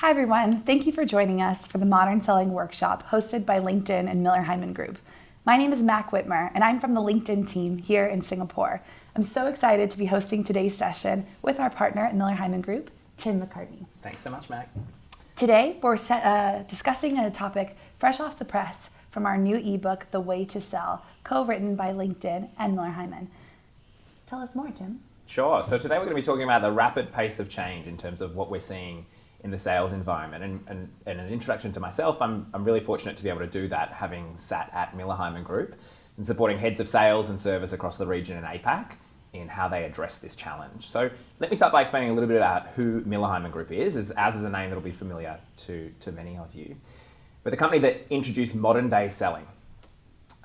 Hi everyone, thank you for joining us for the Modern Selling Workshop hosted by LinkedIn and Miller Heiman Group. My name is Mac Whitmer and I'm from the LinkedIn team here in Singapore. I'm so excited to be hosting today's session with our partner at Miller Heiman Group, Tim McCartney. Thanks so much, Mac. Today we're discussing a topic fresh off the press from our new ebook, The Way to Sell, co-written by LinkedIn and Miller Heiman. Tell us more, Tim. Sure. So today we're going to be talking about the rapid pace of change in terms of what we're seeing in the sales environment. And an introduction to myself, I'm really fortunate to be able to do that, having sat at Miller Heiman Group and supporting heads of sales and service across the region in APAC in how they address this challenge. So let me start by explaining a little bit about who Miller Heiman Group is, as is a name that'll be familiar to many of you. We're the company that introduced modern day selling.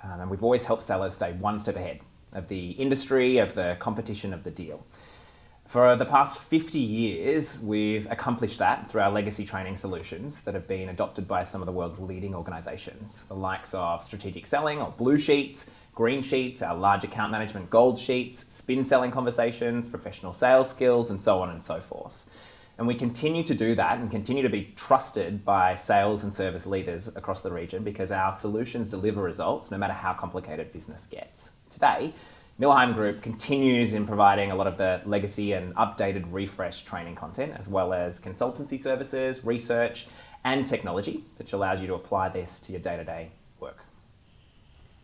And we've always helped sellers stay one step ahead of the industry, of the competition, of the deal. For the past 50 years, we've accomplished that through our legacy training solutions that have been adopted by some of the world's leading organizations, the likes of strategic selling or blue sheets, green sheets, our large account management gold sheets, spin selling conversations, professional sales skills, and so on and so forth. And we continue to do that and continue to be trusted by sales and service leaders across the region because our solutions deliver results no matter how complicated business gets. Today, Miller Heiman Group continues in providing a lot of the legacy and updated refresh training content, as well as consultancy services, research, and technology, which allows you to apply this to your day-to-day work.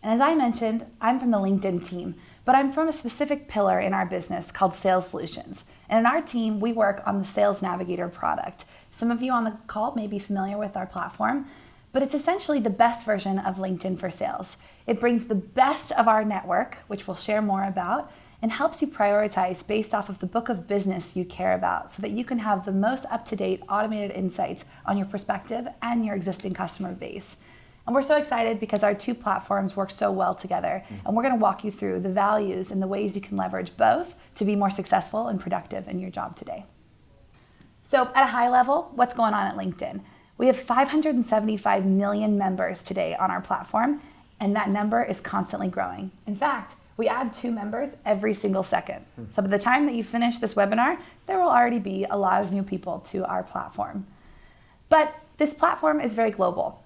And as I mentioned, I'm from the LinkedIn team, but I'm from a specific pillar in our business called Sales Solutions. And in our team, we work on the Sales Navigator product. Some of you on the call may be familiar with our platform, but it's essentially the best version of LinkedIn for sales. It brings the best of our network, which we'll share more about, and helps you prioritize based off of the book of business you care about so that you can have the most up-to-date automated insights on your prospective and your existing customer base. And we're so excited because our two platforms work so well together, and we're gonna walk you through the values and the ways you can leverage both to be more successful and productive in your job today. So at a high level, what's going on at LinkedIn? We have 575 million members today on our platform, and that number is constantly growing. In fact, we add 2 members every single second. So by the time that you finish this webinar, there will already be a lot of new people to our platform. But this platform is very global.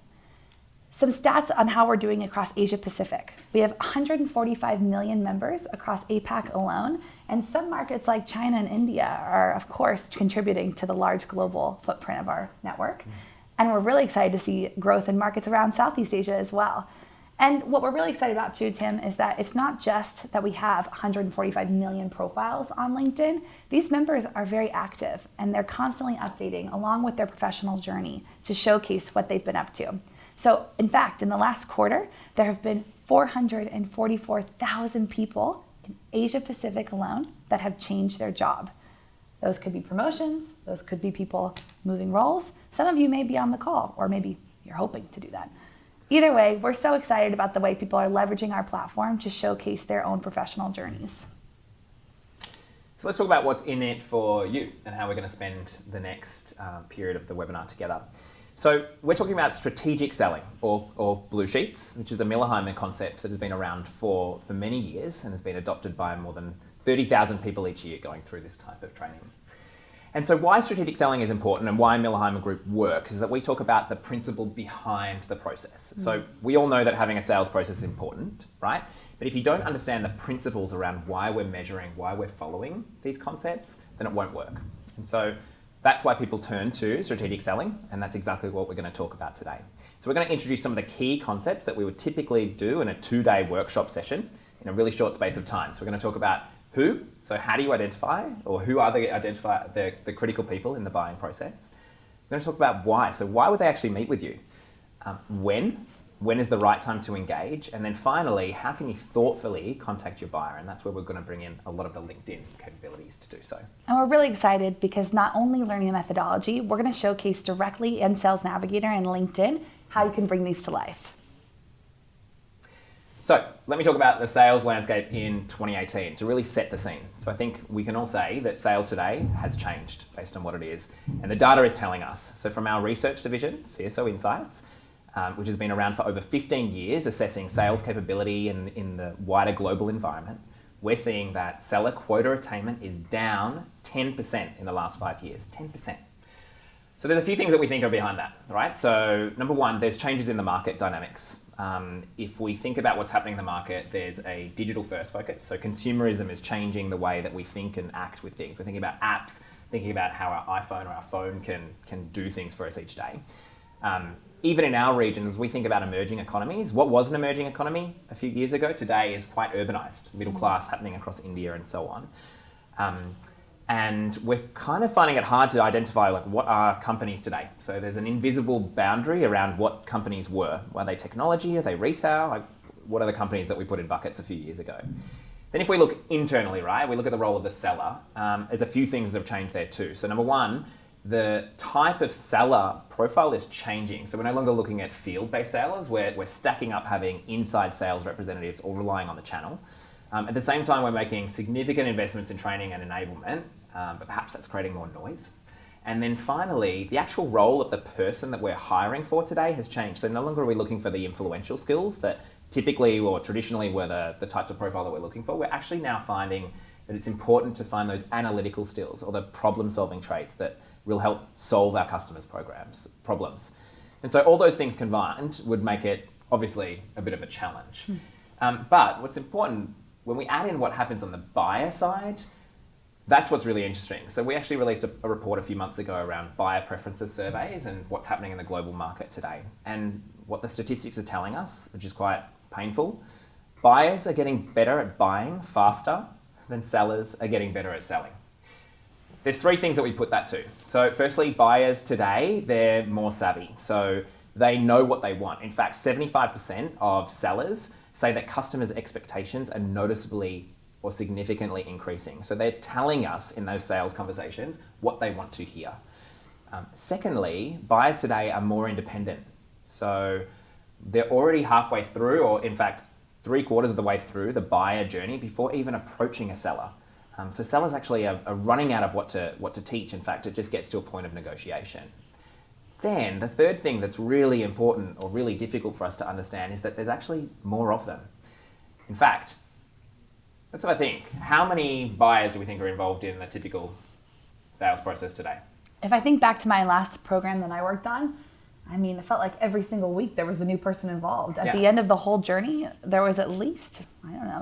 Some stats on how we're doing across Asia Pacific. We have 145 million members across APAC alone, and some markets like China and India are, of course, contributing to the large global footprint of our network. And we're really excited to see growth in markets around Southeast Asia as well. And what we're really excited about too, Tim, is that it's not just that we have 145 million profiles on LinkedIn. These members are very active and they're constantly updating along with their professional journey to showcase what they've been up to. So in fact, in the last quarter, there have been 444,000 people in Asia Pacific alone that have changed their job. Those could be promotions, those could be people moving roles. Some of you may be on the call, or maybe you're hoping to do that. Either way, we're so excited about the way people are leveraging our platform to showcase their own professional journeys. So let's talk about what's in it for you and how we're going to spend the next period of the webinar together. So we're talking about strategic selling, or blue sheets, which is a Miller Heiman concept that has been around for many years and has been adopted by more than 30,000 people each year going through this type of training. And so why strategic selling is important and why Miller Heiman Group works is that we talk about the principle behind the process. So we all know that having a sales process is important, right? But if you don't understand the principles around why we're measuring, why we're following these concepts, then it won't work. And so that's why people turn to strategic selling, and that's exactly what we're going to talk about today. So we're going to introduce some of the key concepts that we would typically do in a 2-day workshop session in a really short space of time. So we're going to talk about who, so how do you identify, or who are the critical people in the buying process. We're going to talk about why, so why would they actually meet with you? When is the right time to engage? And then finally, how can you thoughtfully contact your buyer? And that's where we're going to bring in a lot of the LinkedIn capabilities to do so. And we're really excited because not only learning the methodology, we're going to showcase directly in Sales Navigator and LinkedIn how you can bring these to life. So let me talk about the sales landscape in 2018 to really set the scene. So I think we can all say that sales today has changed based on what it is. And the data is telling us. So from our research division, CSO Insights, which has been around for over 15 years, assessing sales capability in the wider global environment, we're seeing that seller quota attainment is down 10% in the last 5 years, 10%. So there's a few things that we think are behind that, right? So number one, there's changes in the market dynamics. If we think about what's happening in the market, there's a digital first focus. So consumerism is changing the way that we think and act with things. We're thinking about apps, thinking about how our iPhone or our phone can do things for us each day. Even in our regions, we think about emerging economies. What was an emerging economy a few years ago today is quite urbanized, middle class happening across India and so on. And we're kind of finding it hard to identify like what are companies today. So there's an invisible boundary around what companies were. Were they technology? Are they retail? Like, what are the companies that we put in buckets a few years ago? Then if we look internally, right, we look at the role of the seller. There's a few things that have changed there too. So number one, the type of seller profile is changing. So we're no longer looking at field-based sellers. We're stacking up having inside sales representatives or relying on the channel. At the same time, we're making significant investments in training and enablement, but perhaps that's creating more noise. And then finally, the actual role of the person that we're hiring for today has changed. So no longer are we looking for the influential skills that typically or traditionally were the types of profile that we're looking for. We're actually now finding that it's important to find those analytical skills or the problem-solving traits that will help solve our customers' problems. And so all those things combined would make it obviously a bit of a challenge. But what's important, when we add in what happens on the buyer side, that's what's really interesting. So we actually released a report a few months ago around buyer preferences surveys and what's happening in the global market today. And what the statistics are telling us, which is quite painful, buyers are getting better at buying faster than sellers are getting better at selling. There's three things that we put that to. So firstly, buyers today, they're more savvy. So they know what they want. In fact, 75% of sellers say that customers' expectations are noticeably or significantly increasing. So they're telling us in those sales conversations what they want to hear. Secondly, buyers today are more independent. So they're already halfway through, or in fact, 3/4 of the way through the buyer journey before even approaching a seller. So sellers actually are running out of what to teach. In fact, it just gets to a point of negotiation. Then the third thing that's really important or really difficult for us to understand is that there's actually more of them. In fact, that's what I think. How many buyers do we think are involved in the typical sales process today? If I think back to my last program that I worked on, I mean, it felt like every single week there was a new person involved. At the end of the whole journey, there was at least,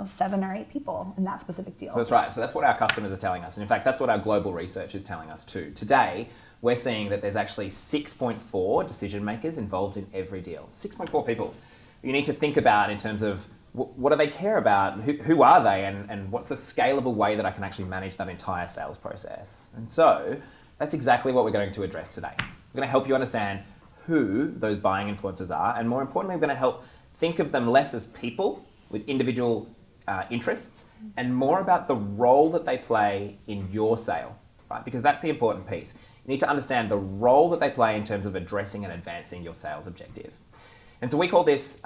7 or 8 people in that specific deal. So that's right. So that's what our customers are telling us. And in fact, that's what our global research is telling us too. Today, we're seeing that there's actually 6.4 decision makers involved in every deal. 6.4 people. You need to think about in terms of what do they care about, who are they, and what's a scalable way that I can actually manage that entire sales process. And so that's exactly what we're going to address today. We're going to help you understand who those buying influencers are, and more importantly, we're going to help think of them less as people with individual interests and more about the role that they play in your sale, right? Because that's the important piece. You need to understand the role that they play in terms of addressing and advancing your sales objective. And so we call this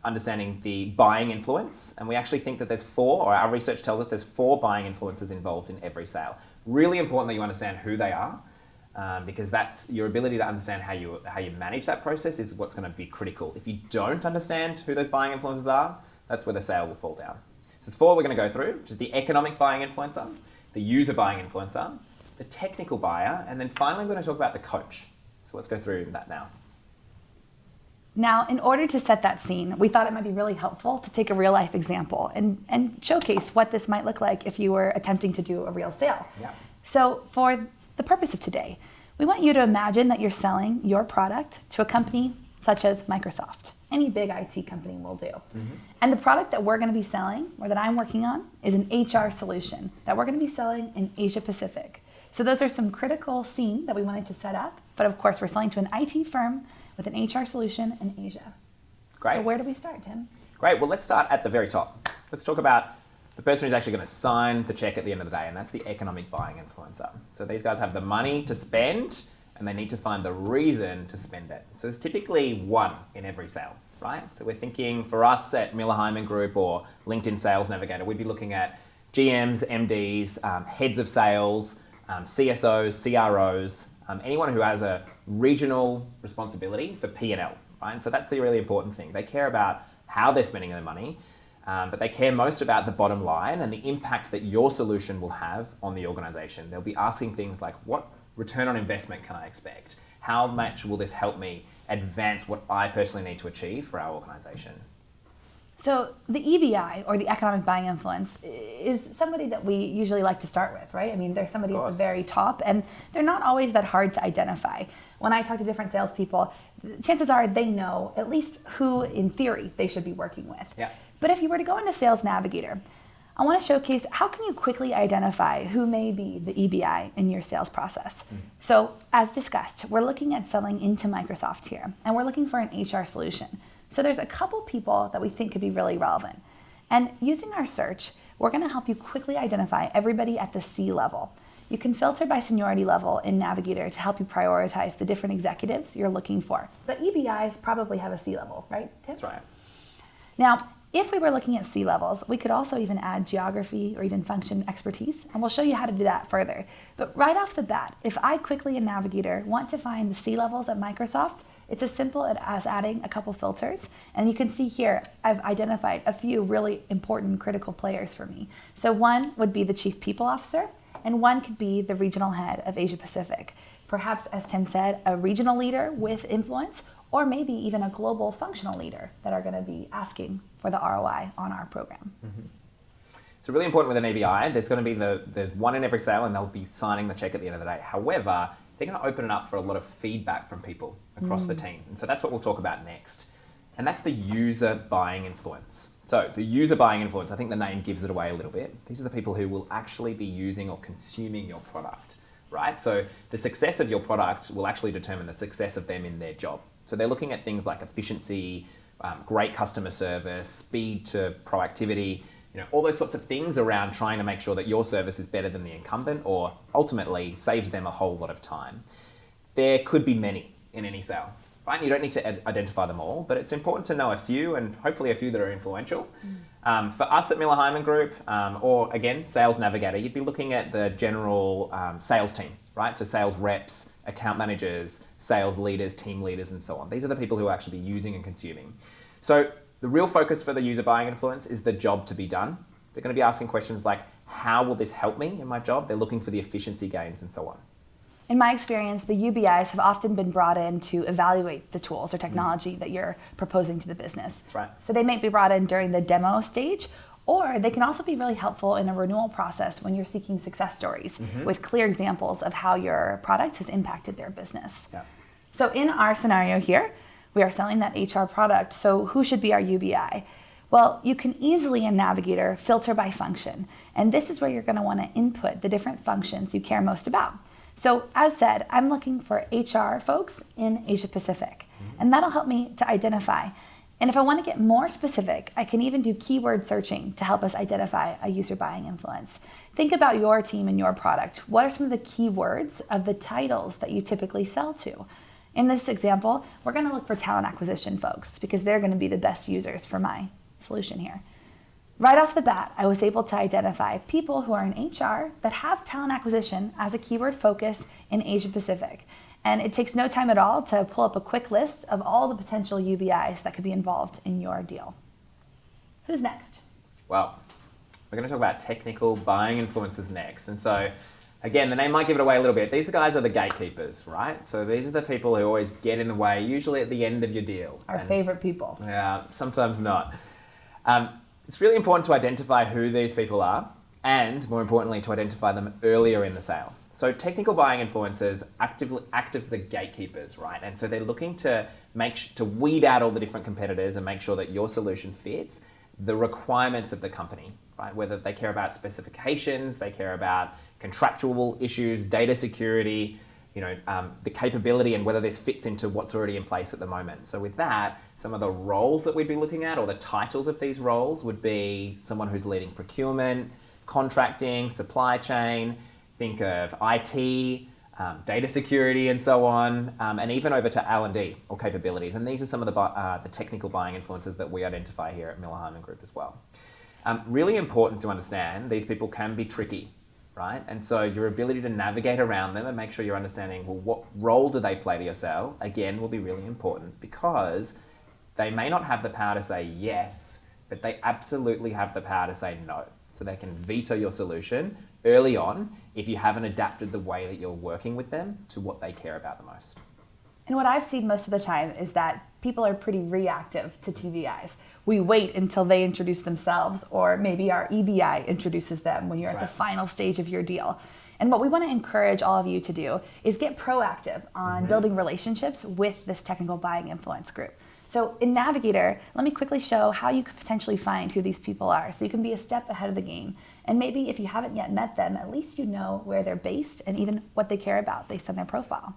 understanding the buying influence, and we actually think that there's 4, or our research tells us there's 4 buying influencers involved in every sale. Really important that you understand who they are, because that's your ability to understand how you manage that process is what's going to be critical. If you don't understand who those buying influencers are, that's where the sale will fall down. So there's 4 we're going to go through, which is the economic buying influencer, the user buying influencer, the technical buyer, and then finally we're going to talk about the coach. So let's go through that now. Now, in order to set that scene, we thought it might be really helpful to take a real life example and showcase what this might look like if you were attempting to do a real sale. Yeah. So for the purpose of today, we want you to imagine that you're selling your product to a company such as Microsoft. Any big IT company will do. Mm-hmm. And the product that we're going to be selling, or that I'm working on, is an HR solution that we're going to be selling in Asia Pacific. So those are some critical scene that we wanted to set up. But of course, we're selling to an IT firm with an HR solution in Asia. Great. So where do we start, Tim? Great. Well, let's start at the very top. Let's talk about the person who's actually going to sign the check at the end of the day, and that's the economic buying influencer. So these guys have the money to spend, and they need to find the reason to spend it. So there's typically one in every sale, right? So we're thinking for us at Heiman Group or LinkedIn Sales Navigator, we'd be looking at GMs, MDs, heads of sales, CSOs, CROs, anyone who has a regional responsibility for P&L, right? And so that's the really important thing. They care about how they're spending their money, but they care most about the bottom line and the impact that your solution will have on the organization. They'll be asking things like, what return on investment can I expect? How much will this help me advance what I personally need to achieve for our organization? So the EBI, or the economic buying influence, is somebody that we usually like to start with, right? I mean, they're somebody at the very top, and they're not always that hard to identify. When I talk to different salespeople, chances are they know at least who, in theory, they should be working with. Yeah. But if you were to go into Sales Navigator, I want to showcase how can you quickly identify who may be the EBI in your sales process. So as discussed, we're looking at selling into Microsoft here, and we're looking for an HR solution. So there's a couple people that we think could be really relevant. And using our search, we're going to help you quickly identify everybody at the C level. You can filter by seniority level in Navigator to help you prioritize the different executives you're looking for. But EBIs probably have a C level, right, Tim? That's right. Now, if we were looking at C levels, we could also even add geography or even function expertise, and we'll show you how to do that further. But right off the bat, if I quickly in Navigator want to find the C levels at Microsoft, it's as simple as adding a couple filters. And you can see here, I've identified a few really important critical players for me. So one would be the Chief People Officer, and one could be the Regional Head of Asia Pacific. Perhaps, as Tim said, a regional leader with influence, or maybe even a global functional leader that are going to be asking for the ROI on our program. So really important with an EBI, there's going to be there's one in every sale, and they'll be signing the check at the end of the day. However, they're going to open it up for a lot of feedback from people across the team. And so that's what we'll talk about next. And that's the user buying influence. So the user buying influence, I think the name gives it away a little bit. These are the people who will actually be using or consuming your product, right? So the success of your product will actually determine the success of them in their job. So they're looking at things like efficiency, great customer service, speed to proactivity, all those sorts of things around trying to make sure that your service is better than the incumbent, or ultimately saves them a whole lot of time. There could be many in any sale, right? You don't need to identify them all, but it's important to know a few, and hopefully a few that are influential. For us at Miller Heiman Group, or again, Sales Navigator, you'd be looking at the general sales team, right? So sales reps, account managers, sales leaders, team leaders, and so on. These are the people who will actually be using and consuming. So the real focus for the user buying influence is the job to be done. They're going to be asking questions like, how will this help me in my job? They're looking for the efficiency gains and so on. In my experience, the UBIs have often been brought in to evaluate the tools or technology that you're proposing to the business. That's right. So they might be brought in during the demo stage, or they can also be really helpful in a renewal process when you're seeking success stories with clear examples of how your product has impacted their business. Yeah. So in our scenario here, we are selling that HR product, so who should be our UBI? Well, you can easily in Navigator filter by function, and this is where you're going to want to input the different functions you care most about. So as said, I'm looking for HR folks in Asia Pacific, and that'll help me to identify. And if I want to get more specific, I can even do keyword searching to help us identify a user buying influence. Think about your team and your product. What are some of the keywords of the titles that you typically sell to? In this example, we're going to look for talent acquisition folks because they're going to be the best users for my solution here. Right off the bat, I was able to identify people who are in HR that have talent acquisition as a keyword focus in Asia Pacific. And it takes no time at all to pull up a quick list of all the potential UBIs that could be involved in your deal. Who's next? Well, we're going to talk about technical buying influences next. And so, again, the name might give it away a little bit. These guys are the gatekeepers, right? So these are the people who always get in the way, usually at the end of your deal. Our favorite people. Yeah, sometimes not. It's really important to identify who these people are, and more importantly, to identify them earlier in the sale. So technical buying influencers act as the gatekeepers, right? And so they're looking to weed out all the different competitors and make sure that your solution fits the requirements of the company, right? Whether they care about specifications, they care about contractual issues, data security, the capability, and whether this fits into what's already in place at the moment. So with that, some of the roles that we'd be looking at, or the titles of these roles, would be someone who's leading procurement, contracting, supply chain, think of IT, data security, and so on, and even over to L&D or capabilities. And these are some of the technical buying influences that we identify here at Miller Heiman Group as well. Really important to understand, these people can be tricky, right? And so your ability to navigate around them and make sure you're understanding, well, what role do they play to your sale, again, will be really important, because they may not have the power to say yes, but they absolutely have the power to say no. So they can veto your solution early on if you haven't adapted the way that you're working with them to what they care about the most. And what I've seen most of the time is that people are pretty reactive to TVIs. We wait until they introduce themselves, or maybe our EBI introduces them when you're at the final stage of your deal. And what we want to encourage all of you to do is get proactive on building relationships with this technical buying influence group. So in Navigator, let me quickly show how you could potentially find who these people are so you can be a step ahead of the game. And maybe if you haven't yet met them, at least you know where they're based and even what they care about based on their profile.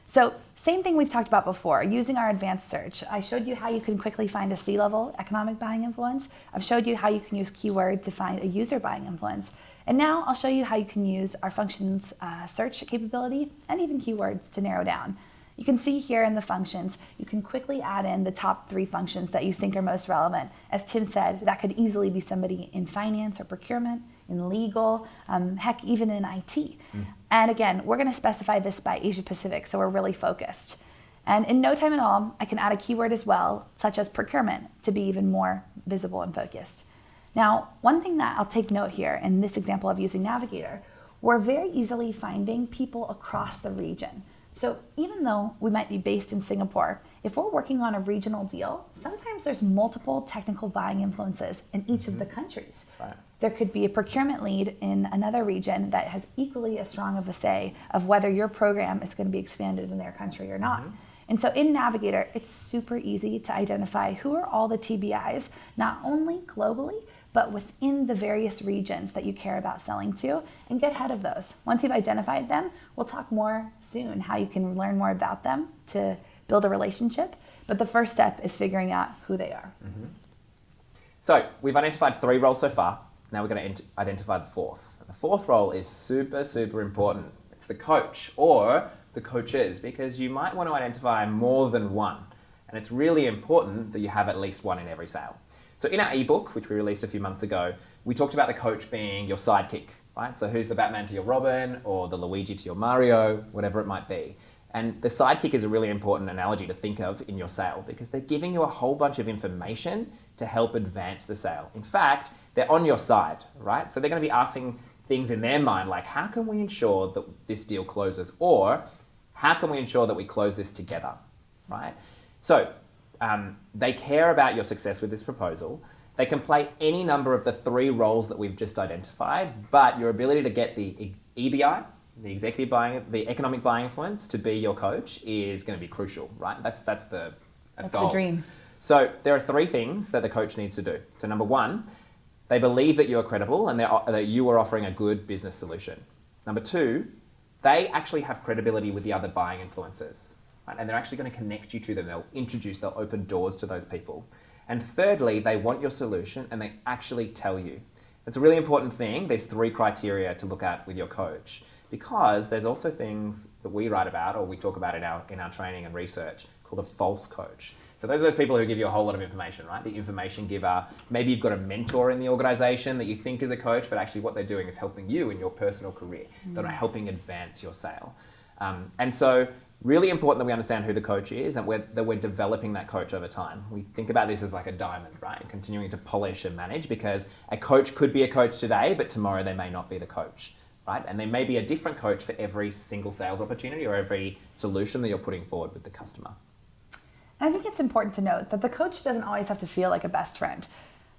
So same thing we've talked about before, using our advanced search. I showed you how you can quickly find a C-level economic buying influence. I've showed you how you can use keyword to find a user buying influence. And now I'll show you how you can use our functions search capability and even keywords to narrow down. You can see here in the functions, you can quickly add in the top 3 functions that you think are most relevant. As Tim said, that could easily be somebody in finance or procurement, in legal, heck, even in IT. And again, we're gonna specify this by Asia Pacific, so we're really focused. And in no time at all, I can add a keyword as well, such as procurement, to be even more visible and focused. Now, one thing that I'll take note here in this example of using Navigator, we're very easily finding people across the region. So even though we might be based in Singapore, if we're working on a regional deal, sometimes there's multiple technical buying influences in each of the countries. Right. There could be a procurement lead in another region that has equally as strong of a say of whether your program is going to be expanded in their country or not. And so in Navigator, it's super easy to identify who are all the TBIs, not only globally, but within the various regions that you care about selling to, and get ahead of those. Once you've identified them, we'll talk more soon how you can learn more about them to build a relationship. But the first step is figuring out who they are. So we've identified 3 roles so far. Now we're going to identify the 4th. The 4th role is super, super important. It's the coach or the coaches, because you might want to identify more than one. And it's really important that you have at least one in every sale. So in our ebook, which we released a few months ago, we talked about the coach being your sidekick, right? So who's the Batman to your Robin, or the Luigi to your Mario, whatever it might be. And the sidekick is a really important analogy to think of in your sale, because they're giving you a whole bunch of information to help advance the sale. In fact, they're on your side, right? So they're going to be asking things in their mind like, how can we ensure that this deal closes? Or how can we ensure that we close this together, right? So they care about your success with this proposal. They can play any number of the 3 roles that we've just identified, but your ability to get the EBI, the executive buying, the economic buying influence, to be your coach is going to be crucial, right? That's gold. The dream. So there are 3 things that the coach needs to do. So number 1, they believe that you are credible and that you are offering a good business solution. Number 2, they actually have credibility with the other buying influencers, right? And they're actually going to connect you to them. They'll open doors to those people. And thirdly, they want your solution and they actually tell you. It's a really important thing. There's 3 criteria to look at with your coach, because there's also things that we write about or we talk about in our training and research called a false coach. So those are those people who give you a whole lot of information, right? The information giver. Maybe you've got a mentor in the organization that you think is a coach, but actually what they're doing is helping you in your personal career. They're not helping advance your sale. And so really important that we understand who the coach is and that we're developing that coach over time. We think about this as like a diamond, right? And continuing to polish and manage, because a coach could be a coach today, but tomorrow they may not be the coach, right? And there may be a different coach for every single sales opportunity or every solution that you're putting forward with the customer. And I think it's important to note that the coach doesn't always have to feel like a best friend.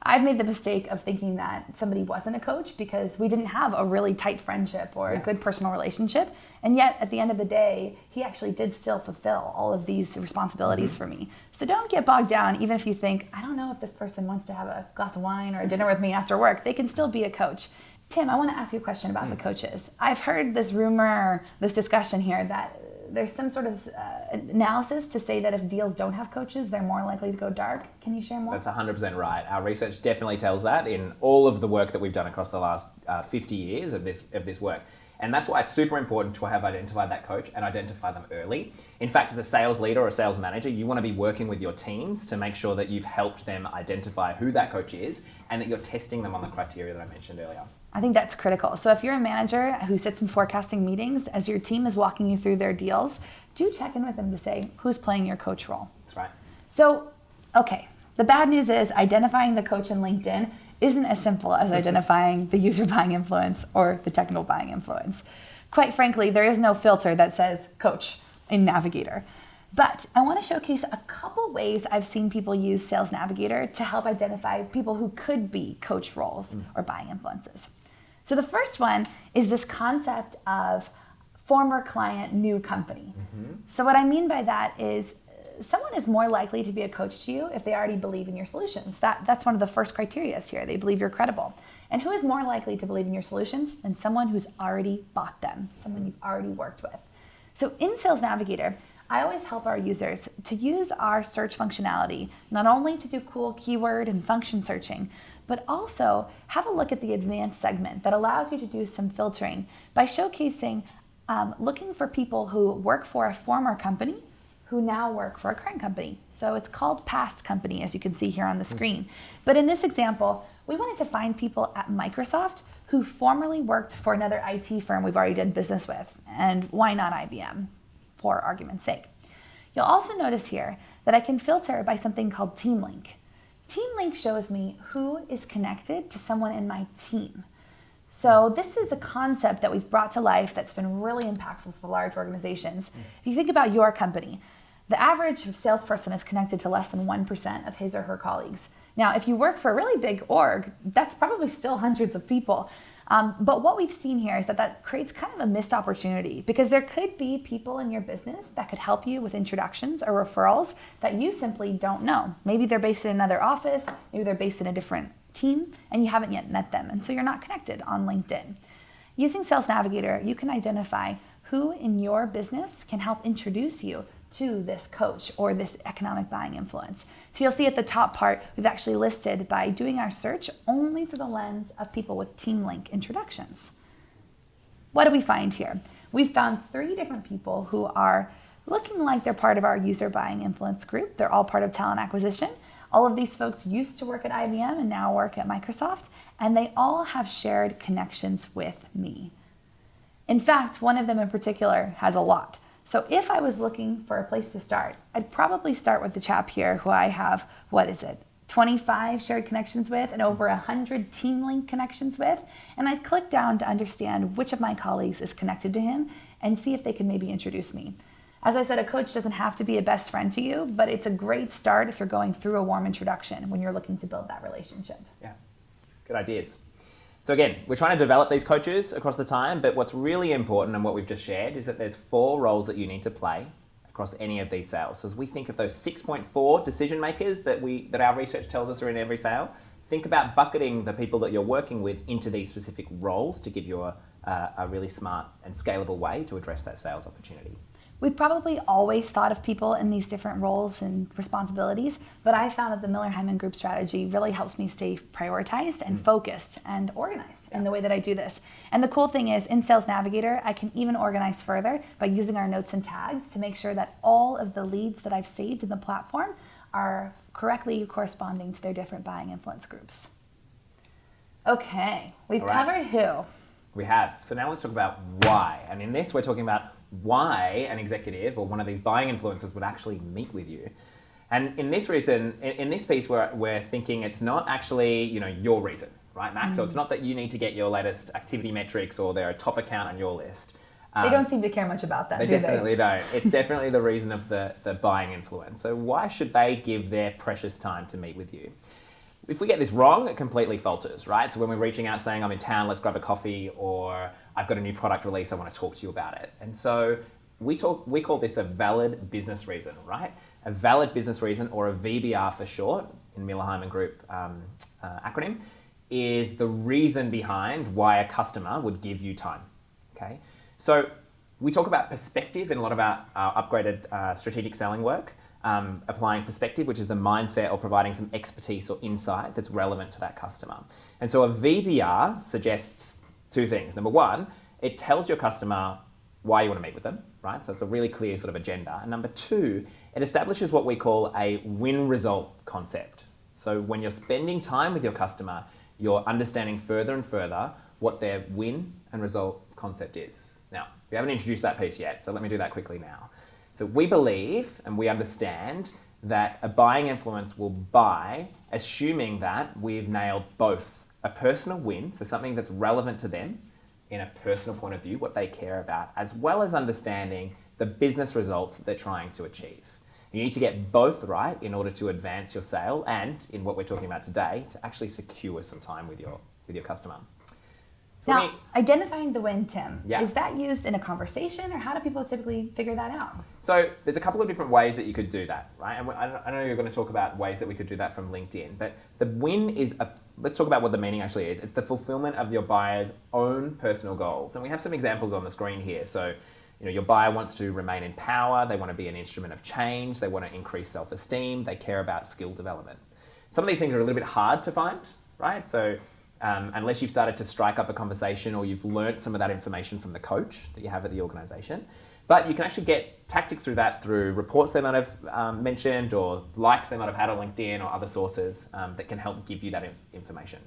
I've made the mistake of thinking that somebody wasn't a coach because we didn't have a really tight friendship or a good personal relationship. And yet, at the end of the day, he actually did still fulfill all of these responsibilities for me. So don't get bogged down, even if you think, I don't know if this person wants to have a glass of wine or a dinner with me after work. They can still be a coach. Tim, I want to ask you a question about the coaches. I've heard this rumor, this discussion here that there's some sort of analysis to say that if deals don't have coaches, they're more likely to go dark. Can you share more? That's 100% right. Our research definitely tells that in all of the work that we've done across the last 50 years of this work. And that's why it's super important to have identified that coach and identify them early. In fact, as a sales leader or a sales manager, you want to be working with your teams to make sure that you've helped them identify who that coach is and that you're testing them on the criteria that I mentioned earlier. I think that's critical. So if you're a manager who sits in forecasting meetings, as your team is walking you through their deals, do check in with them to say, who's playing your coach role? That's right. So, okay, the bad news is identifying the coach in LinkedIn isn't as simple as identifying the user buying influence or the technical buying influence. Quite frankly, there is no filter that says coach in Navigator. But I want to showcase a couple ways I've seen people use Sales Navigator to help identify people who could be coach roles or buying influences. So the first one is this concept of former client, new company. So what I mean by that is someone is more likely to be a coach to you if they already believe in your solutions. That's one of the first criteria here. They believe you're credible. And who is more likely to believe in your solutions than someone who's already bought them, someone you've already worked with. So in Sales Navigator, I always help our users to use our search functionality, not only to do cool keyword and function searching, but also have a look at the advanced segment that allows you to do some filtering by showcasing looking for people who work for a former company who now work for a current company. So it's called past company, as you can see here on the screen. But in this example, we wanted to find people at Microsoft who formerly worked for another IT firm we've already done business with, and why not IBM, for argument's sake. You'll also notice here that I can filter by something called Team Link. Team Link shows me who is connected to someone in my team. So this is a concept that we've brought to life that's been really impactful for large organizations. If you think about your company, the average salesperson is connected to less than 1% of his or her colleagues. Now, if you work for a really big org, that's probably still hundreds of people. But what we've seen here is that creates kind of a missed opportunity, because there could be people in your business that could help you with introductions or referrals that you simply don't know. Maybe they're based in another office, maybe they're based in a different team, and you haven't yet met them, and so you're not connected on LinkedIn. Using Sales Navigator, you can identify who in your business can help introduce you to this coach or this economic buying influence. So you'll see at the top part, we've actually listed by doing our search only through the lens of people with Team Link introductions. What do we find here? We've found 3 different people who are looking like they're part of our user buying influence group. They're all part of talent acquisition. All of these folks used to work at IBM and now work at Microsoft, and they all have shared connections with me. In fact, one of them in particular has a lot. So if I was looking for a place to start, I'd probably start with the chap here who I have, 25 shared connections with and over 100 Team Link connections with. And I'd click down to understand which of my colleagues is connected to him and see if they can maybe introduce me. As I said, a coach doesn't have to be a best friend to you, but it's a great start if you're going through a warm introduction when you're looking to build that relationship. Yeah, good ideas. So again, we're trying to develop these coaches across the time, but what's really important and what we've just shared is that there's 4 roles that you need to play across any of these sales. So as we think of those 6.4 decision makers that our research tells us are in every sale, think about bucketing the people that you're working with into these specific roles to give you a really smart and scalable way to address that sales opportunity. We've probably always thought of people in these different roles and responsibilities, but I found that the Miller-Heiman Group strategy really helps me stay prioritized and focused and organized in the way that I do this. And the cool thing is, in Sales Navigator, I can even organize further by using our notes and tags to make sure that all of the leads that I've saved in the platform are correctly corresponding to their different buying influence groups. Okay, we've covered who. We have. So now let's talk about why. And in this, we're talking about why an executive or one of these buying influencers would actually meet with you. And in this piece, we're thinking it's not actually, your reason, right, Max? So it's not that you need to get your latest activity metrics or they're a top account on your list. They don't seem to care much about that, They definitely don't. It's definitely the reason of the buying influence. So why should they give their precious time to meet with you? If we get this wrong, it completely falters, right? So when we're reaching out saying, I'm in town, let's grab a coffee, or I've got a new product release, I want to talk to you about it. And so we call this a valid business reason, right? A valid business reason, or a VBR for short, in Miller-Heiman Group acronym, is the reason behind why a customer would give you time, okay? So we talk about perspective in a lot of our upgraded strategic selling work. Applying perspective, which is the mindset or providing some expertise or insight that's relevant to that customer. And so a VBR suggests 2 things. Number 1, it tells your customer why you want to meet with them, right? So it's a really clear sort of agenda. And number 2, it establishes what we call a win-result concept. So when you're spending time with your customer, you're understanding further and further what their win and result concept is. Now, we haven't introduced that piece yet, so let me do that quickly now. So we believe and we understand that a buying influence will buy, assuming that we've nailed both a personal win, so something that's relevant to them in a personal point of view, what they care about, as well as understanding the business results that they're trying to achieve. You need to get both right in order to advance your sale and, in what we're talking about today, to actually secure some time with your customer. So now, identifying the win, Tim, Yeah. is that used in a conversation, or how do people typically figure that out? So there's a couple of different ways that you could do that, right? And I know you're going to talk about ways that we could do that from LinkedIn, but the win is let's talk about what the meaning actually is. It's the fulfillment of your buyer's own personal goals. And we have some examples on the screen here. So, your buyer wants to remain in power. They want to be an instrument of change. They want to increase self-esteem. They care about skill development. Some of these things are a little bit hard to find, right? So unless you've started to strike up a conversation or you've learnt some of that information from the coach that you have at the organization. But you can actually get tactics through that through reports they might have mentioned, or likes they might have had on LinkedIn or other sources that can help give you that information.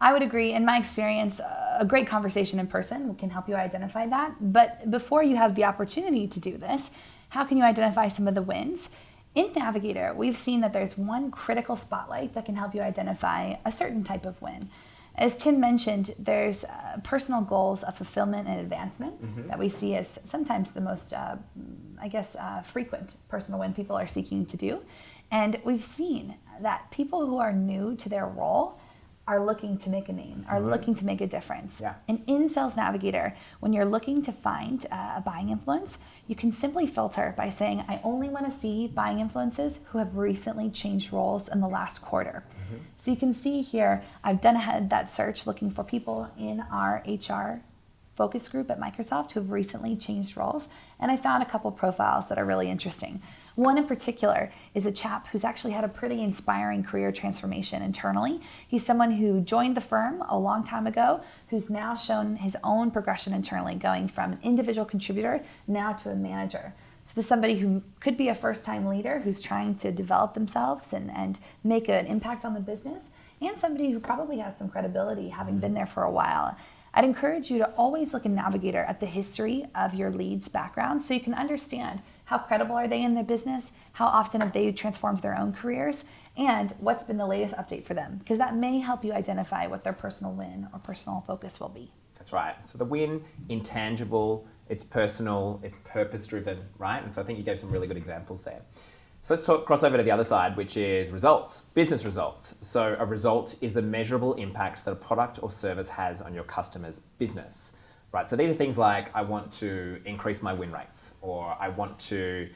I would agree. In my experience, a great conversation in person can help you identify that. But before you have the opportunity to do this, how can you identify some of the wins? In Navigator, we've seen that there's one critical spotlight that can help you identify a certain type of win. As Tim mentioned, there's personal goals of fulfillment and advancement that we see as sometimes the most, frequent personal win people are seeking to do. And we've seen that people who are new to their role are looking to make a name, are looking to make a difference. Yeah. And in Sales Navigator, when you're looking to find a buying influence, you can simply filter by saying, I only want to see buying influences who have recently changed roles in the last quarter. So you can see here, I've done that search looking for people in our HR focus group at Microsoft who have recently changed roles, and I found a couple profiles that are really interesting. One in particular is a chap who's actually had a pretty inspiring career transformation internally. He's someone who joined the firm a long time ago, who's now shown his own progression internally, going from an individual contributor now to a manager. So this is somebody who could be a first-time leader who's trying to develop themselves and make an impact on the business, and somebody who probably has some credibility having been there for a while. I'd encourage you to always look in Navigator at the history of your lead's background so you can understand how credible are they in their business, how often have they transformed their own careers, and what's been the latest update for them, because that may help you identify what their personal win or personal focus will be. That's right. So the win, intangible, it's personal, it's purpose-driven, right? And so I think you gave some really good examples there. So let's cross over to the other side, which is results, business results. So a result is the measurable impact that a product or service has on your customer's business, right? So these are things like, I want to increase my win rates, or I want to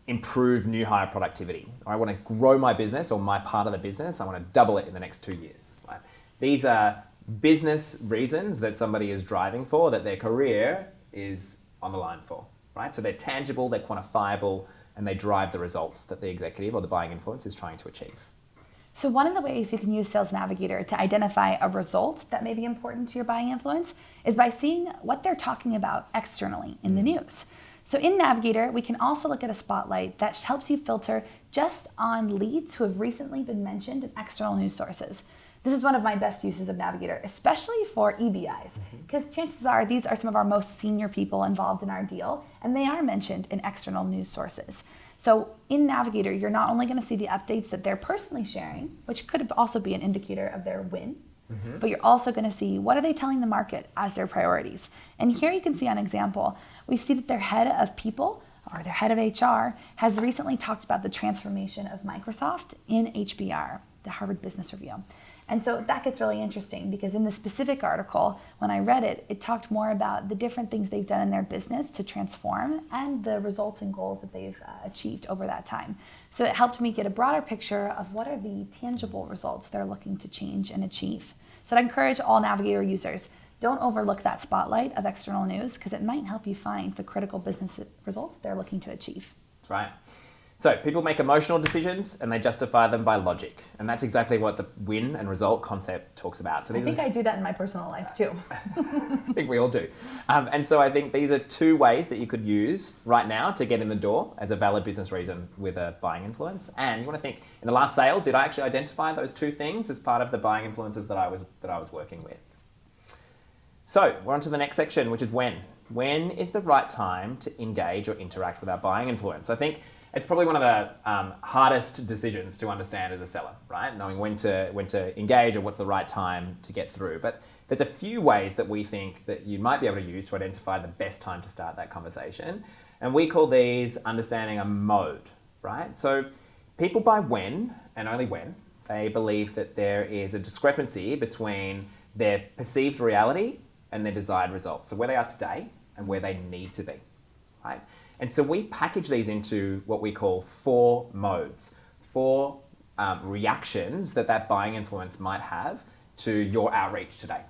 improve new hire productivity, or I want to grow my business or my part of the business. I want to double it in the next 2 years, right? These are business reasons that somebody is driving for, that their career is on the line for, right? So they're tangible, they're quantifiable, and they drive the results that the executive or the buying influence is trying to achieve. So one of the ways you can use Sales Navigator to identify a result that may be important to your buying influence is by seeing what they're talking about externally in the news. So in Navigator, we can also look at a spotlight that helps you filter just on leads who have recently been mentioned in external news sources. This is one of my best uses of Navigator, especially for EBIs, because chances are these are some of our most senior people involved in our deal, and they are mentioned in external news sources. So in Navigator, you're not only going to see the updates that they're personally sharing, which could also be an indicator of their win, but you're also going to see what are they telling the market as their priorities. And here you can see an example. We see that their head of people, or their head of HR, has recently talked about the transformation of Microsoft in HBR, the Harvard Business Review. And so that gets really interesting because in the specific article, when I read it, it talked more about the different things they've done in their business to transform and the results and goals that they've achieved over that time. So it helped me get a broader picture of what are the tangible results they're looking to change and achieve. So I'd encourage all Navigator users, don't overlook that spotlight of external news because it might help you find the critical business results they're looking to achieve. That's right. So people make emotional decisions and they justify them by logic. And that's exactly what the win and result concept talks about. So I think I do that in my personal life too. I think we all do. And so I think these are two ways that you could use right now to get in the door as a valid business reason with a buying influence. And you want to think, in the last sale, did I actually identify those two things as part of the buying influences that I was working with? So we're on to the next section, which is when. when is the right time to engage or interact with our buying influence? I think it's probably one of the hardest decisions to understand as a seller, right? Knowing when to engage or what's the right time to get through. But there's a few ways that we think that you might be able to use to identify the best time to start that conversation. And we call these understanding a mode, right? So people buy when and only when they believe that there is a discrepancy between their perceived reality and their desired results. So where they are today and where they need to be, right? And so we package these into what we call 4 modes, 4 reactions that buying influence might have to your outreach today,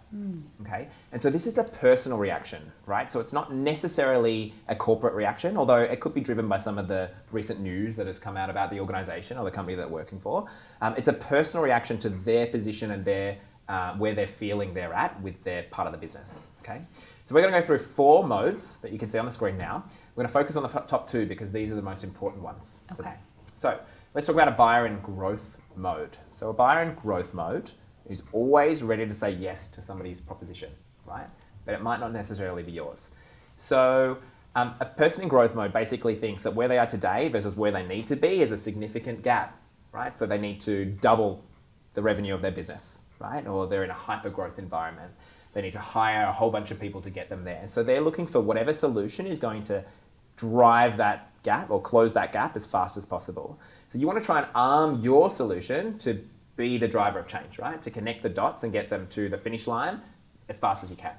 okay? And so this is a personal reaction, right? So it's not necessarily a corporate reaction, although it could be driven by some of the recent news that has come out about the organization or the company that they're working for. It's a personal reaction to their position and their where they're feeling they're at with their part of the business, okay? So we're gonna go through 4 modes that you can see on the screen now. We're gonna focus on the top 2 because these are the most important ones today. So let's talk about a buyer in growth mode. So a buyer in growth mode is always ready to say yes to somebody's proposition, right? But it might not necessarily be yours. So a person in growth mode basically thinks that where they are today versus where they need to be is a significant gap, right? So they need to double the revenue of their business, right? Or they're in a hyper growth environment. They need to hire a whole bunch of people to get them there. So they're looking for whatever solution is going to drive that gap or close that gap as fast as possible. So you want to try and arm your solution to be the driver of change, right? To connect the dots and get them to the finish line as fast as you can.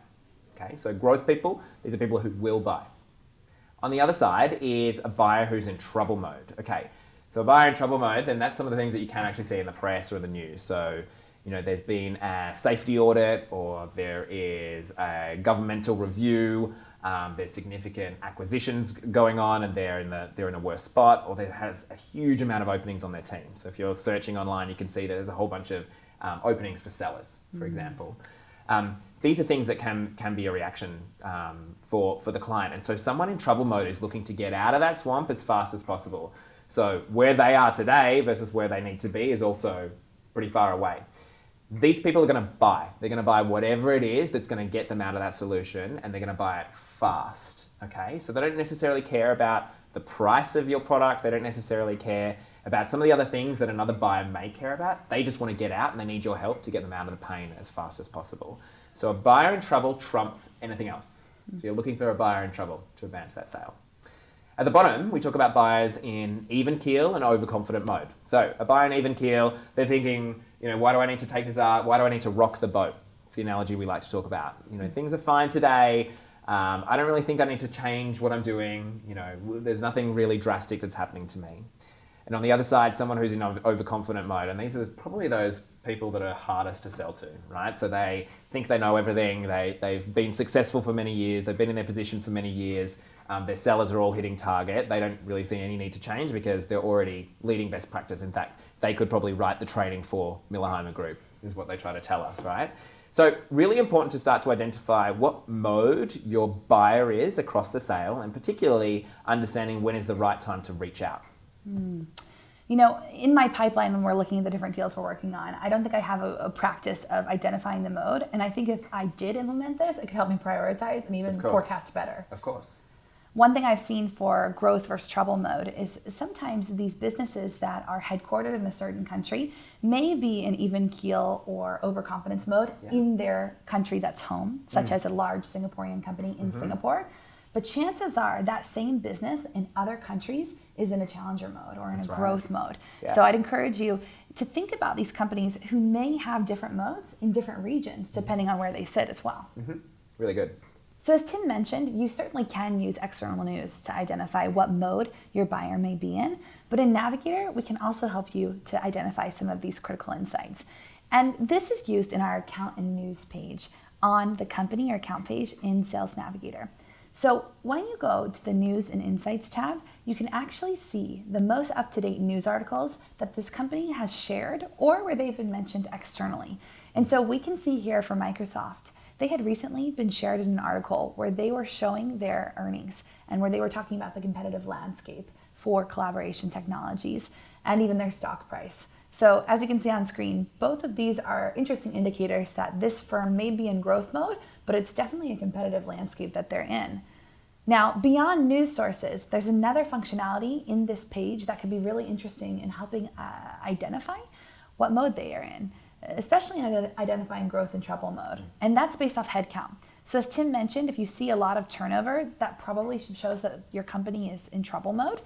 Okay, so growth people, these are people who will buy. On the other side is a buyer who's in trouble mode. Okay, so a buyer in trouble mode, then that's some of the things that you can actually see in the press or the news. So, you know, there's been a safety audit, or there is a governmental review, there's significant acquisitions going on and they're in a worse spot, or there has a huge amount of openings on their team. So if you're searching online, you can see that there's a whole bunch of openings for sellers, for example. These are things that can be a reaction for the client. And so someone in trouble mode is looking to get out of that swamp as fast as possible. So where they are today versus where they need to be is also pretty far away. These people are going to buy. They're going to buy whatever it is that's going to get them out of that solution, and they're going to buy it fast, okay? So they don't necessarily care about the price of your product. They don't necessarily care about some of the other things that another buyer may care about. They just want to get out, and they need your help to get them out of the pain as fast as possible. So a buyer in trouble trumps anything else. So you're looking for a buyer in trouble to advance that sale. At the bottom, we talk about buyers in even keel and overconfident mode. So a buyer in even keel, they're thinking, you know, why do I need to take this out? Why do I need to rock the boat? It's the analogy we like to talk about. You know, things are fine today. I don't really think I need to change what I'm doing. You know, there's nothing really drastic that's happening to me. And on the other side, someone who's in overconfident mode, and these are probably those people that are hardest to sell to, right? So they think they know everything. They've been successful for many years. They've been in their position for many years. Their sellers are all hitting target. They don't really see any need to change because they're already leading best practice. In fact, they could probably write the training for Miller Heiman Group, is what they try to tell us, right? So really important to start to identify what mode your buyer is across the sale, and particularly understanding when is the right time to reach out. You know, in my pipeline, when we're looking at the different deals we're working on, I don't think I have a practice of identifying the mode. And I think if I did implement this, it could help me prioritize and even forecast better. Of course. One thing I've seen for growth versus trouble mode is sometimes these businesses that are headquartered in a certain country may be in even keel or overconfidence mode in their country that's home, such as a large Singaporean company in Singapore. But chances are that same business in other countries is in a challenger mode or in a growth mode. So I'd encourage you to think about these companies who may have different modes in different regions, depending on where they sit as well. Really good. So as Tim mentioned, you certainly can use external news to identify what mode your buyer may be in. But in Navigator, we can also help you to identify some of these critical insights. And this is used in our account and news page on the company or account page in Sales Navigator. So when you go to the News and Insights tab, you can actually see the most up-to-date news articles that this company has shared or where they've been mentioned externally. And so we can see here for Microsoft, they had recently been shared in an article where they were showing their earnings and where they were talking about the competitive landscape for collaboration technologies and even their stock price. So as you can see on screen, both of these are interesting indicators that this firm may be in growth mode, but it's definitely a competitive landscape that they're in. Now, beyond news sources, there's another functionality in this page that could be really interesting in helping identify what mode they are in, especially in identifying growth and trouble mode. And that's based off headcount. So as Tim mentioned, if you see a lot of turnover, that probably shows that your company is in trouble mode.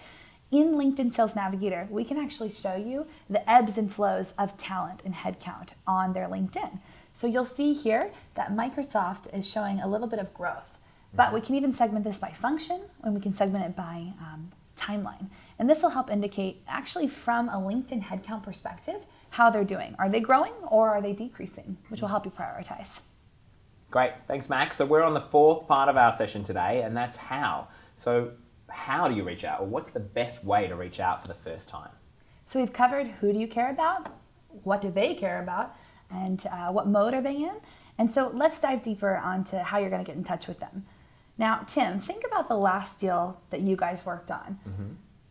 In LinkedIn Sales Navigator, we can actually show you the ebbs and flows of talent and headcount on their LinkedIn. So you'll see here that Microsoft is showing a little bit of growth, but we can even segment this by function, and we can segment it by timeline. And this will help indicate, actually from a LinkedIn headcount perspective, how they're doing. Are they growing or are they decreasing, which will help you prioritize. Great, thanks Max. So we're on the fourth part of our session today, and that's how. So how do you reach out, or what's the best way to reach out for the first time? So we've covered who do you care about, what do they care about, and what mode are they in. And so let's dive deeper onto how you're going to get in touch with them. Now, Tim, think about the last deal that you guys worked on.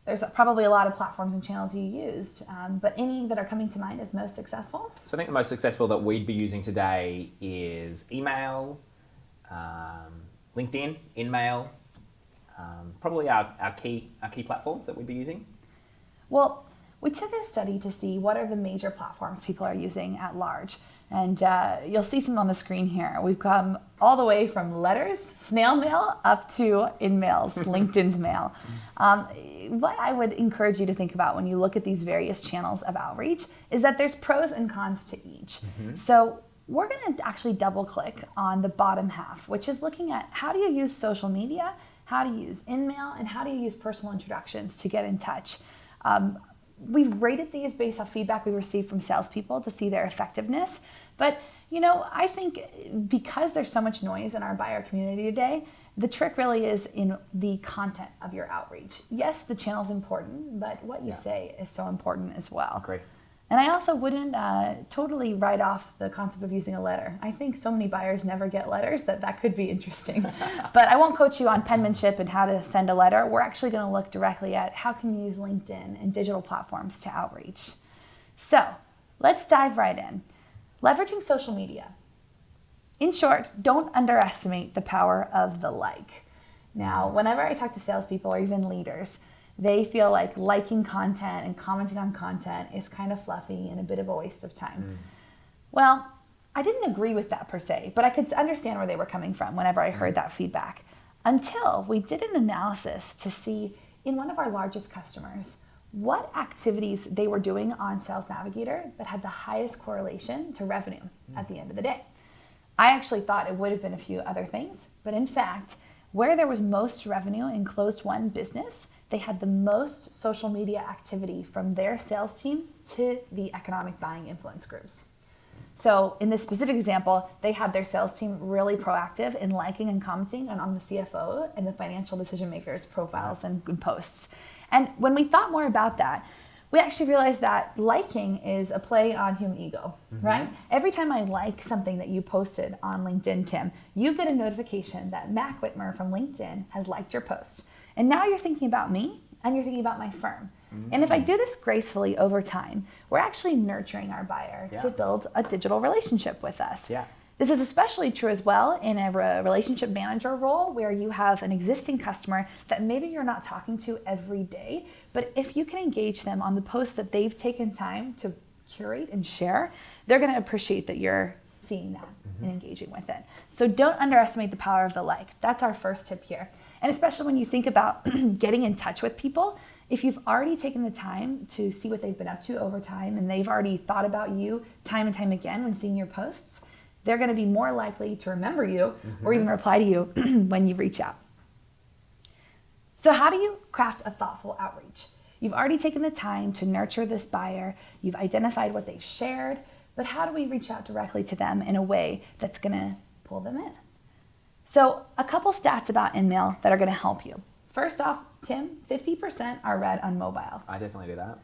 There's probably a lot of platforms and channels you used, but any that are coming to mind as most successful? So I think the most successful that we'd be using today is email, LinkedIn, InMail, probably our key platforms that we'd be using. Well, we took a study to see what are the major platforms people are using at large. And you'll see some on the screen here. We've come all the way from letters, snail mail, up to InMails, LinkedIn's mail. What I would encourage you to think about when you look at these various channels of outreach is that there's pros and cons to each. So we're going to actually double click on the bottom half, which is looking at how do you use social media, how to use InMail, and how do you use personal introductions to get in touch. We've rated these based off feedback we received from salespeople to see their effectiveness. But, you know, I think because there's so much noise in our buyer community today, the trick really is in the content of your outreach. Yes, the channel's important, but what you say is so important as well. Great. And I also wouldn't totally write off the concept of using a letter. I think so many buyers never get letters that could be interesting. But I won't coach you on penmanship and how to send a letter. We're actually going to look directly at how can you use LinkedIn and digital platforms to outreach. So let's dive right in. Leveraging social media. In short, don't underestimate the power of the like. Now, whenever I talk to salespeople or even leaders, they feel like liking content and commenting on content is kind of fluffy and a bit of a waste of time. Well, I didn't agree with that per se, but I could understand where they were coming from whenever I heard that feedback, until we did an analysis to see in one of our largest customers what activities they were doing on Sales Navigator that had the highest correlation to revenue at the end of the day. I actually thought it would have been a few other things, but in fact, where there was most revenue in closed won business, they had the most social media activity from their sales team to the economic buying influence groups. So in this specific example, they had their sales team really proactive in liking and commenting on the CFO and the financial decision makers' profiles and posts. And when we thought more about that, we actually realized that liking is a play on human ego, right? Every time I like something that you posted on LinkedIn, Tim, you get a notification that Mac Whitmer from LinkedIn has liked your post. And now you're thinking about me and you're thinking about my firm. And if I do this gracefully over time, we're actually nurturing our buyer to build a digital relationship with us. This is especially true as well in a relationship manager role where you have an existing customer that maybe you're not talking to every day, but if you can engage them on the posts that they've taken time to curate and share, they're going to appreciate that you're seeing that and engaging with it. So don't underestimate the power of the like. That's our first tip here. And especially when you think about getting in touch with people, if you've already taken the time to see what they've been up to over time and they've already thought about you time and time again when seeing your posts, they're going to be more likely to remember you or even reply to you when you reach out. So how do you craft a thoughtful outreach? You've already taken the time to nurture this buyer. You've identified what they've shared, but how do we reach out directly to them in a way that's going to pull them in? So a couple stats about InMail that are going to help you. First off, Tim, 50% are read on mobile. I definitely do that.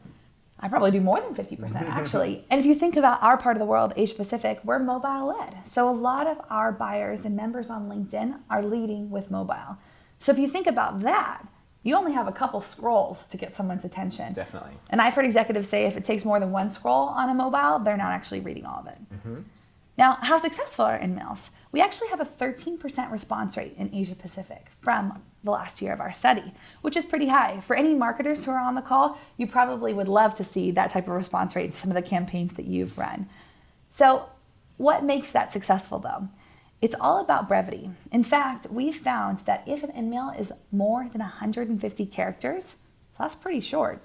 I probably do more than 50% actually. And if you think about our part of the world, Asia Pacific, we're mobile led. So a lot of our buyers and members on LinkedIn are leading with mobile. So if you think about that, you only have a couple scrolls to get someone's attention. Definitely. And I've heard executives say if it takes more than one scroll on a mobile, they're not actually reading all of it. Now, how successful are InMails? We actually have a 13% response rate in Asia Pacific from the last year of our study, which is pretty high. For any marketers who are on the call, you probably would love to see that type of response rate to some of the campaigns that you've run. So what makes that successful though? It's all about brevity. In fact, we've found that if an email is more than 150 characters, so that's pretty short,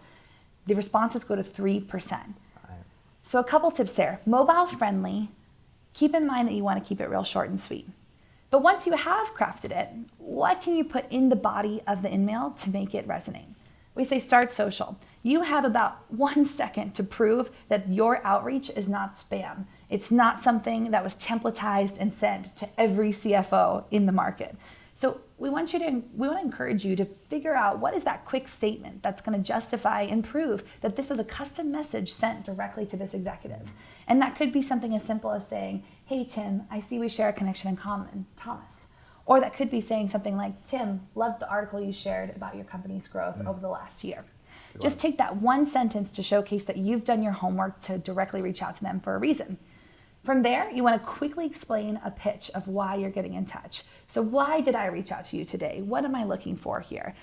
the responses go to 3%. So a couple tips there. Mobile friendly. Keep in mind that you want to keep it real short and sweet. But once you have crafted it, what can you put in the body of the email to make it resonate? We say start social. You have about 1 second to prove that your outreach is not spam. It's not something that was templatized and sent to every CFO in the market. So we want to encourage you to figure out what is that quick statement that's going to justify and prove that this was a custom message sent directly to this executive. And that could be something as simple as saying, hey, Tim, I see we share a connection in common, Thomas. Or that could be saying something like, Tim, loved the article you shared about your company's growth over the last year. Just take that one sentence to showcase that you've done your homework to directly reach out to them for a reason. From there, you want to quickly explain a pitch of why you're getting in touch. So why did I reach out to you today? What am I looking for here?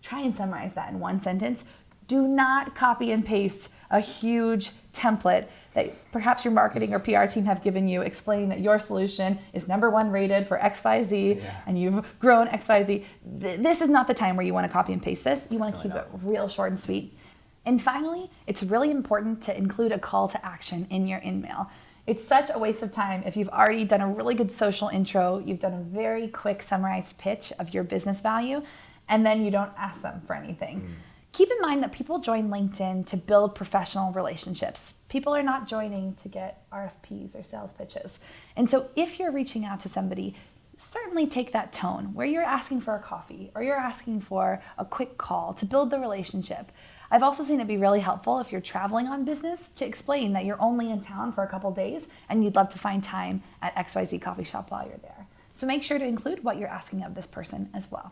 Try and summarize that in one sentence. Do not copy and paste a huge template that perhaps your marketing or PR team have given you explaining that your solution is #1 rated for XYZ and you've grown XYZ. This is not the time where you want to copy and paste this. You want to keep it real short and sweet. And finally, it's really important to include a call to action in your email. It's such a waste of time if you've already done a really good social intro, you've done a very quick summarized pitch of your business value, and then you don't ask them for anything. Keep in mind that people join LinkedIn to build professional relationships. People are not joining to get RFPs or sales pitches. And so if you're reaching out to somebody, certainly take that tone where you're asking for a coffee or you're asking for a quick call to build the relationship. I've also seen it be really helpful if you're traveling on business to explain that you're only in town for a couple days and you'd love to find time at XYZ coffee shop while you're there. So make sure to include what you're asking of this person as well.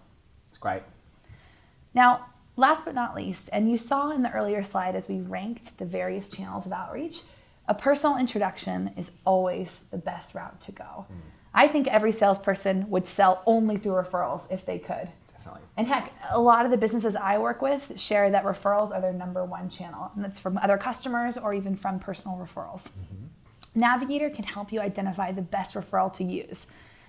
It's great. Now, last but not least, and you saw in the earlier slide as we ranked the various channels of outreach, a personal introduction is always the best route to go. I think every salesperson would sell only through referrals if they could. Definitely. And heck, a lot of the businesses I work with share that referrals are their #1 channel, and that's from other customers or even from personal referrals. Navigator can help you identify the best referral to use.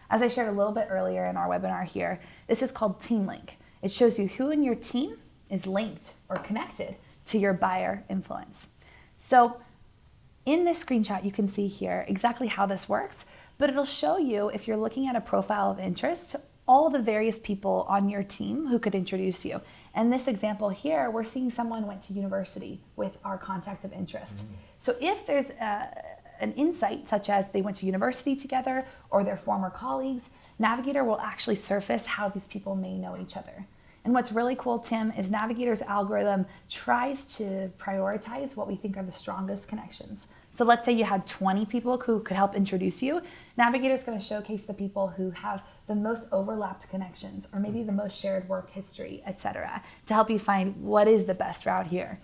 As I shared a little bit earlier in our webinar here, this is called Team Link. It shows you who in your team is linked or connected to your buyer influence. So in this screenshot, you can see here exactly how this works, but it'll show you, if you're looking at a profile of interest, all the various people on your team who could introduce you. And this example here, we're seeing someone went to university with our contact of interest. So if there's an insight such as they went to university together or they're former colleagues, Navigator will actually surface how these people may know each other. And what's really cool, Tim, is Navigator's algorithm tries to prioritize what we think are the strongest connections. So let's say you had 20 people who could help introduce you. Navigator's going to showcase the people who have the most overlapped connections or maybe the most shared work history, etc., to help you find what is the best route here.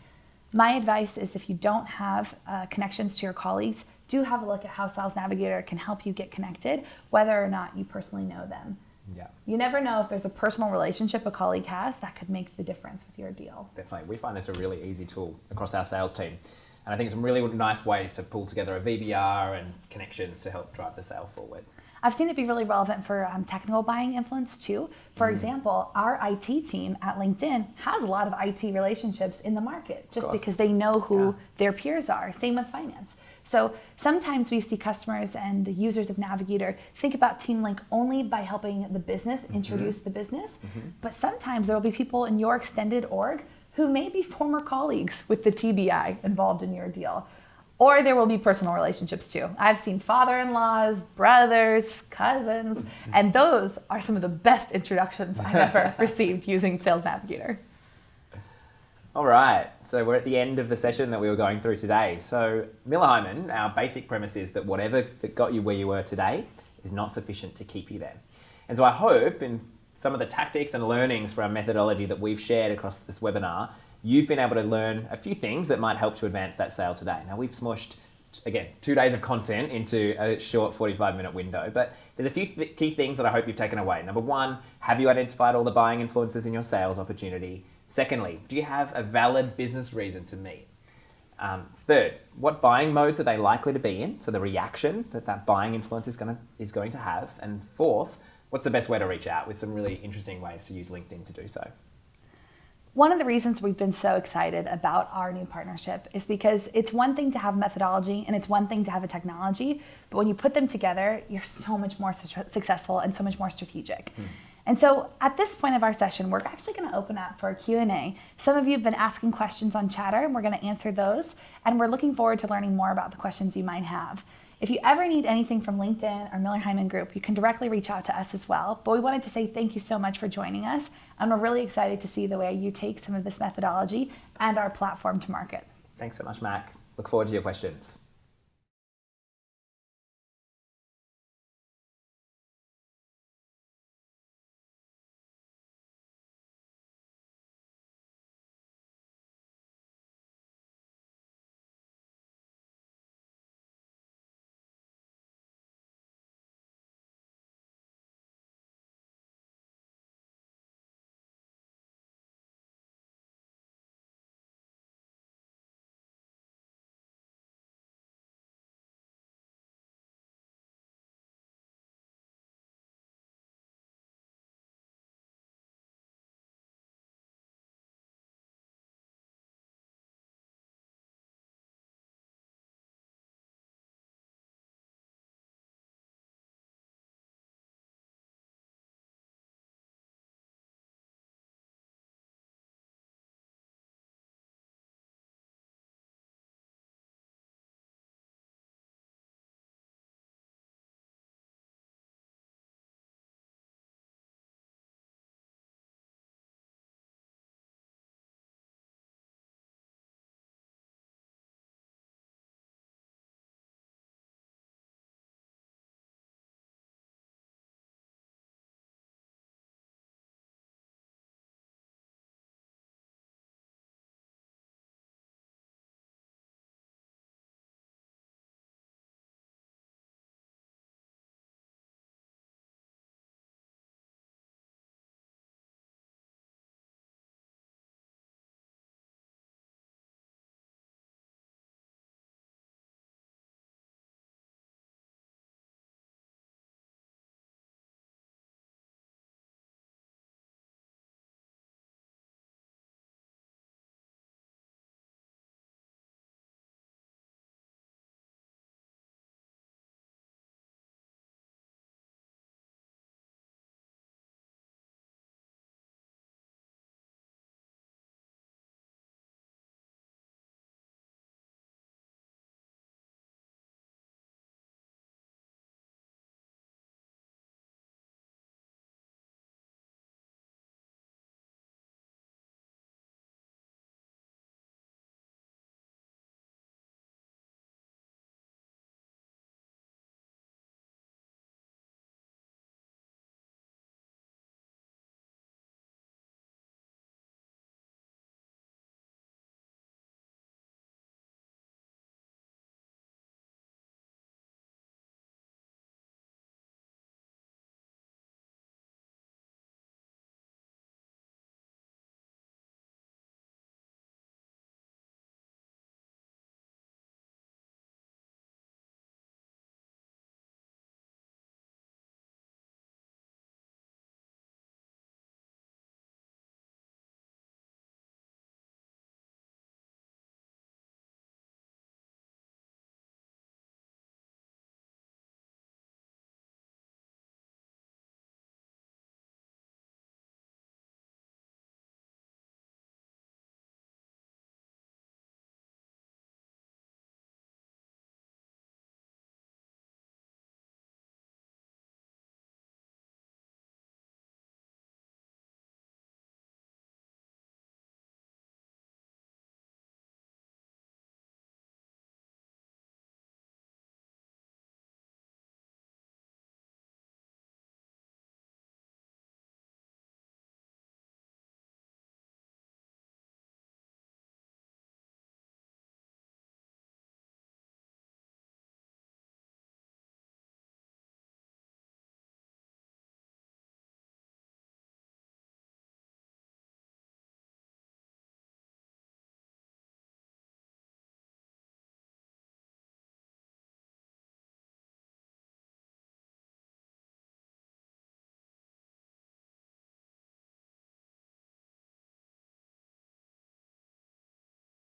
My advice is if you don't have connections to your colleagues, do have a look at how Sales Navigator can help you get connected, whether or not you personally know them. Yeah. You never know if there's a personal relationship a colleague has that could make the difference with your deal. Definitely. We find this a really easy tool across our sales team. And I think some really nice ways to pull together a VBR and connections to help drive the sale forward. I've seen it be really relevant for technical buying influence too. For example, our IT team at LinkedIn has a lot of IT relationships in the market just because they know who their peers are. Same with finance. So sometimes we see customers and users of Navigator think about Team Link only by helping the business introduce the business. But sometimes there will be people in your extended org who may be former colleagues with the TBI involved in your deal. Or there will be personal relationships too. I've seen father-in-laws, brothers, cousins, and those are some of the best introductions I've ever received using Sales Navigator. All right, so we're at the end of the session that we were going through today. So Miller Heiman, our basic premise is that whatever that got you where you were today is not sufficient to keep you there. And so I hope in some of the tactics and learnings for our methodology that we've shared across this webinar, you've been able to learn a few things that might help to advance that sale today. Now we've smushed again, 2 days of content into a short 45-minute window. But there's a few key things that I hope you've taken away. Number one, have you identified all the buying influences in your sales opportunity? Secondly, do you have a valid business reason to meet? Third, what buying modes are they likely to be in? So the reaction that buying influence is going to have. And fourth, what's the best way to reach out, with some really interesting ways to use LinkedIn to do so? One of the reasons we've been so excited about our new partnership is because it's one thing to have methodology and it's one thing to have a technology, but when you put them together, you're so much more successful and so much more strategic. And so at this point of our session, we're actually going to open up for a Q&A. Some of you have been asking questions on Chatter, and we're going to answer those, and we're looking forward to learning more about the questions you might have. If you ever need anything from LinkedIn or Miller Heiman Group, you can directly reach out to us as well. But we wanted to say thank you so much for joining us, and we're really excited to see the way you take some of this methodology and our platform to market. Thanks so much, Mac. Look forward to your questions.